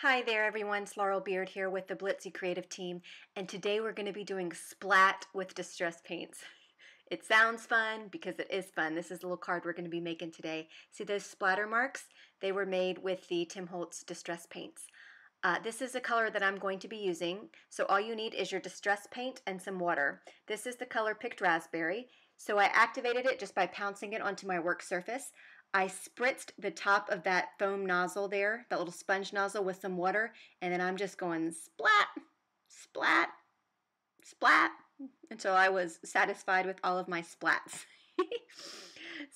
Hi there everyone, it's Laurel Beard here with the Blitsy Creative Team, and today we're going to be doing Splat with distress paints. It sounds fun because it is fun. This is the little card we're going to be making today. See those splatter marks? They were made with the Tim Holtz distress paints. This is the color that I'm going to be using, so all you need is your distress paint and some water. This is the color Picked Raspberry, so I activated it just by pouncing it onto my work surface. I spritzed the top of that foam nozzle there, that little sponge nozzle, with some water, and then I'm just going splat, splat, splat, until I was satisfied with all of my splats.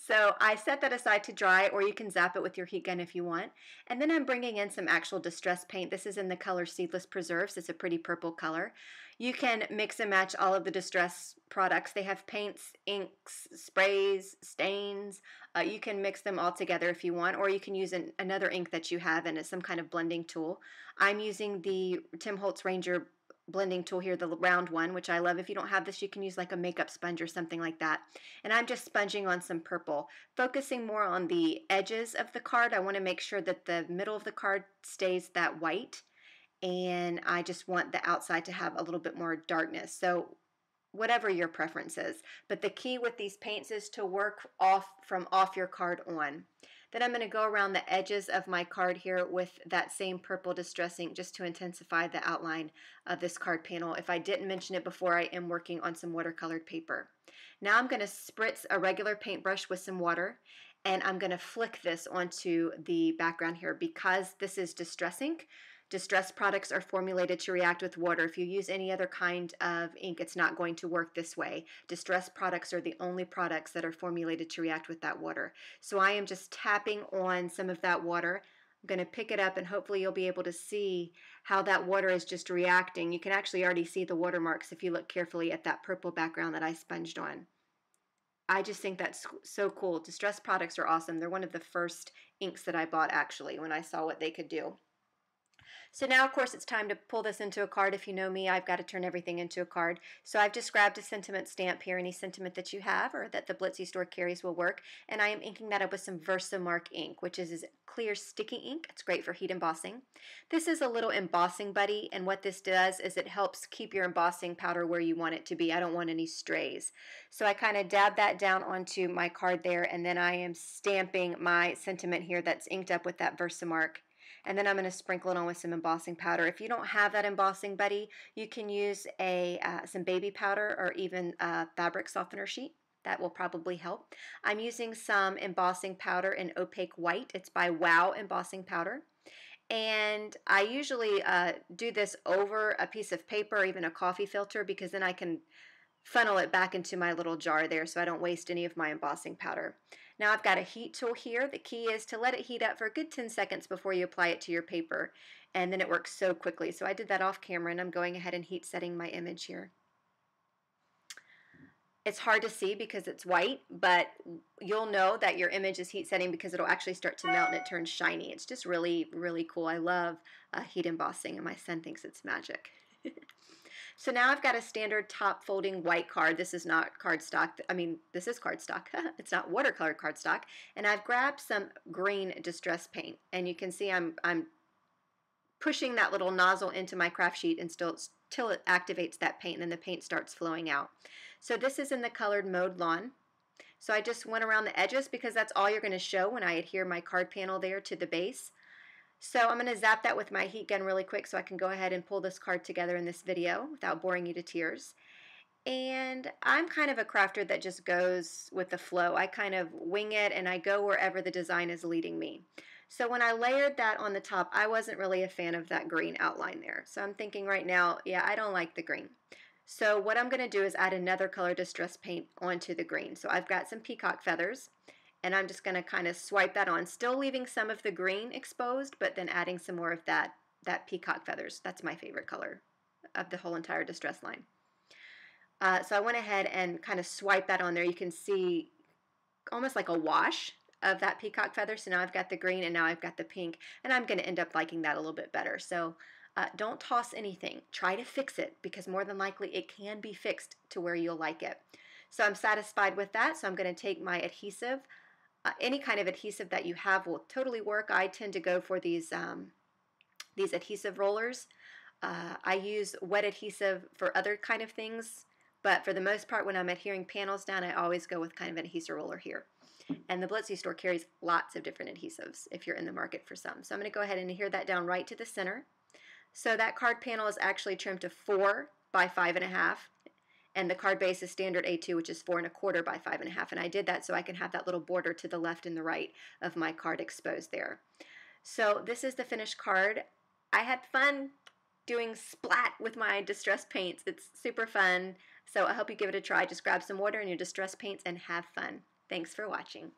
So I set that aside to dry, or you can zap it with your heat gun if you want. And then I'm bringing in some actual distress paint. This is in the color Seedless Preserves. It's a pretty purple color. You can mix and match all of the distress products. They have paints, inks, sprays, stains. You can mix them all together if you want, or you can use another ink that you have and it's some kind of blending tool. I'm using the Tim Holtz Ranger blending tool here, the round one, which I love. If you don't have this, you can use like a makeup sponge or something like that. And I'm just sponging on some purple, focusing more on the edges of the card. I want to make sure that the middle of the card stays that white, and I just want the outside to have a little bit more darkness. So whatever your preference is. But the key with these paints is to work from off your card on. Then I'm going to go around the edges of my card here with that same purple distress ink just to intensify the outline of this card panel. If I didn't mention it before, I am working on some watercolored paper. Now I'm going to spritz a regular paintbrush with some water, and I'm going to flick this onto the background here. Because this is distress ink, distress products are formulated to react with water. If you use any other kind of ink, it's not going to work this way. Distress products are the only products that are formulated to react with that water. So I am just tapping on some of that water. I'm going to pick it up, and hopefully you'll be able to see how that water is just reacting. You can actually already see the watermarks if you look carefully at that purple background that I sponged on. I just think that's so cool. Distress products are awesome. They're one of the first inks that I bought actually when I saw what they could do. So now, of course, it's time to pull this into a card. If you know me, I've got to turn everything into a card. So I've just grabbed a sentiment stamp here. Any sentiment that you have or that the Blitsy store carries will work. And I am inking that up with some Versamark ink, which is clear sticky ink. It's great for heat embossing. This is a little embossing buddy, and what this does is it helps keep your embossing powder where you want it to be. I don't want any strays. So I kind of dab that down onto my card there, and then I am stamping my sentiment here that's inked up with that Versamark. And then I'm going to sprinkle it on with some embossing powder. If you don't have that embossing buddy, you can use some baby powder or even a fabric softener sheet. That will probably help. I'm using some embossing powder in opaque white. It's by Wow Embossing Powder. And I usually do this over a piece of paper or even a coffee filter, because then I can funnel it back into my little jar there so I don't waste any of my embossing powder. Now I've got a heat tool here. The key is to let it heat up for a good 10 seconds before you apply it to your paper, and then it works so quickly. So I did that off camera, and I'm going ahead and heat setting my image here. It's hard to see because it's white, but you'll know that your image is heat setting because it'll actually start to melt and it turns shiny. It's just really, really cool. I love heat embossing, and my son thinks it's magic. So now I've got a standard top folding white card. This is not cardstock. I mean, this is cardstock. It's not watercolor cardstock. And I've grabbed some green distress paint. And you can see I'm pushing that little nozzle into my craft sheet until it activates that paint, and then the paint starts flowing out. So this is in the colored Mauve Lawn. So I just went around the edges because that's all you're going to show when I adhere my card panel there to the base. So I'm going to zap that with my heat gun really quick so I can go ahead and pull this card together in this video without boring you to tears. And I'm kind of a crafter that just goes with the flow. I kind of wing it, and I go wherever the design is leading me. So when I layered that on the top, I wasn't really a fan of that green outline there. So I'm thinking right now, yeah, I don't like the green. So what I'm going to do is add another color distress paint onto the green. So I've got some peacock feathers, and I'm just going to kind of swipe that on, still leaving some of the green exposed, but then adding some more of that peacock feathers. That's my favorite color of the whole entire distress line. So I went ahead and kind of swipe that on there. You can see almost like a wash of that peacock feather. So now I've got the green, and now I've got the pink, and I'm going to end up liking that a little bit better. So don't toss anything. Try to fix it, because more than likely it can be fixed to where you'll like it. So I'm satisfied with that. So I'm going to take my adhesive. Any kind of adhesive that you have will totally work. I tend to go for these these adhesive rollers. I use wet adhesive for other kind of things, but for the most part when I'm adhering panels down, I always go with kind of an adhesive roller here. And the Blitsy store carries lots of different adhesives if you're in the market for some. So I'm going to go ahead and adhere that down right to the center. So that card panel is actually trimmed to 4 by 5.5, and the card base is standard A2, which is 4 1/4 by 5.5. And I did that so I can have that little border to the left and the right of my card exposed there. So this is the finished card. I had fun doing splat with my distress paints. It's super fun. So I hope you give it a try. Just grab some water and your distress paints and have fun. Thanks for watching.